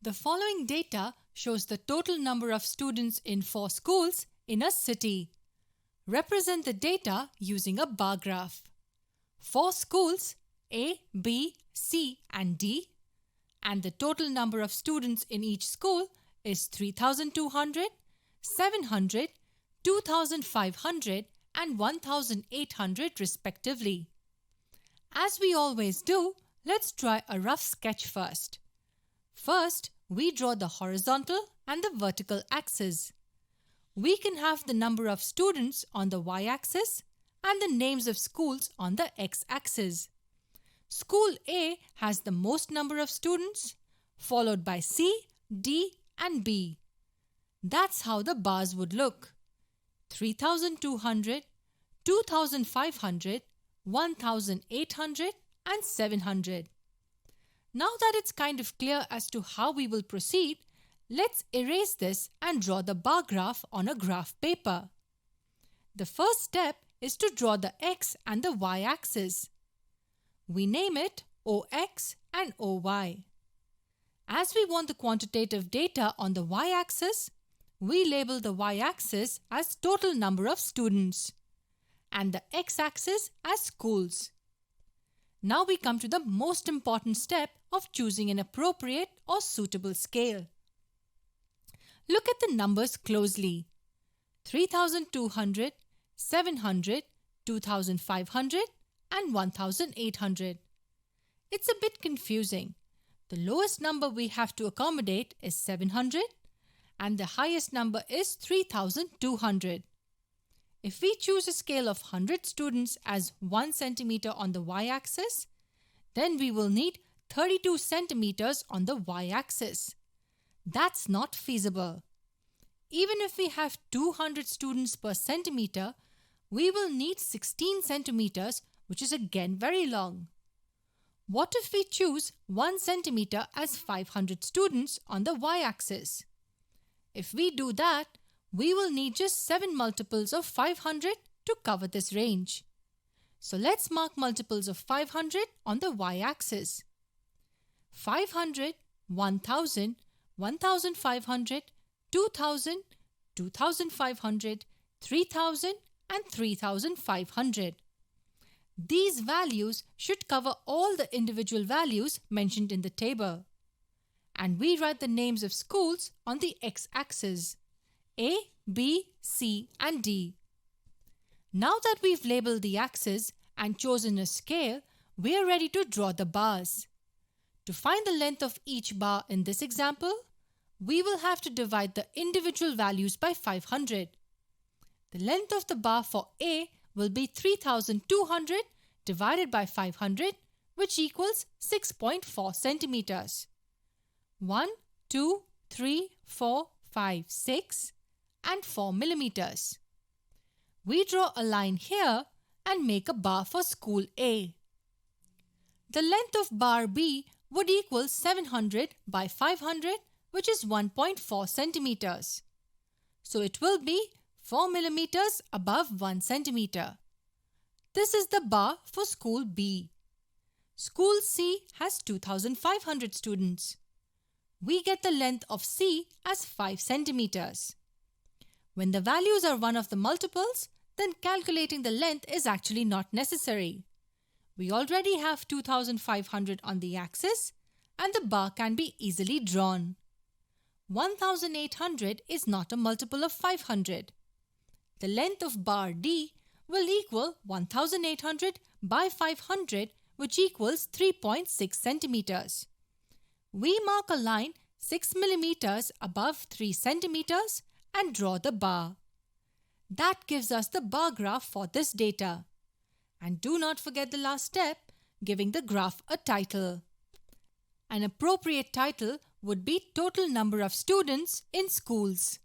The following data shows the total number of students in 4 schools in a city. Represent the data using a bar graph. 4 schools A, B, C and D, and the total number of students in each school is 3,200, 700, 2,500 and 1,800 respectively. As we always do, let's try a rough sketch first. First, we draw the horizontal and the vertical axis. We can have the number of students on the y-axis and the names of schools on the x-axis. School A has the most number of students, followed by C, D and B. That's how the bars would look: 3,200, 2,500, 1,800 and 700. Now that it's kind of clear as to how we will proceed, let's erase this and draw the bar graph on a graph paper. The first step is to draw the x and the y-axis. We name it OX and OY. As we want the quantitative data on the y-axis, we label the y-axis as total number of students and the x-axis as schools. Now we come to the most important step of choosing an appropriate or suitable scale. Look at the numbers closely: 3,200, 700, 2,500 and 1,800. It's a bit confusing. The lowest number we have to accommodate is 700 and the highest number is 3,200. If we choose a scale of 100 students as 1 centimeter on the y-axis, then we will need 32 centimeters on the y-axis. That's not feasible. Even if we have 200 students per centimeter, we will need 16 centimeters, which is again very long. What if we choose 1 centimeter as 500 students on the y-axis? If we do that, we will need just 7 multiples of 500 to cover this range. So let's mark multiples of 500 on the y-axis. 500, 1,000, 1,500, 2,000, 2,500, 3,000 and 3,500. These values should cover all the individual values mentioned in the table. And we write the names of schools on the x-axis: A, B, C and D. Now that we've labeled the axis and chosen a scale, we are ready to draw the bars. To find the length of each bar in this example, we will have to divide the individual values by 500. The length of the bar for A will be 3,200 divided by 500, which equals 6.4 centimeters. 1, 2, 3, 4, 5, 6 and 4 millimeters. We draw a line here and make a bar for school A. The length of bar B would equal 700 by 500, which is 1.4 centimeters. So it will be 4 millimeters above 1 centimeter. This is the bar for school B. School C has 2,500 students. We get the length of C as 5 centimeters. When the values are one of the multiples, then calculating the length is actually not necessary. We already have 2,500 on the axis and the bar can be easily drawn. 1,800 is not a multiple of 500. The length of bar D will equal 1,800 by 500, which equals 3.6 centimeters. We mark a line 6 millimeters above 3 centimeters and draw the bar. That gives us the bar graph for this data. And do not forget the last step, giving the graph a title. An appropriate title would be Total Number of Students in Schools.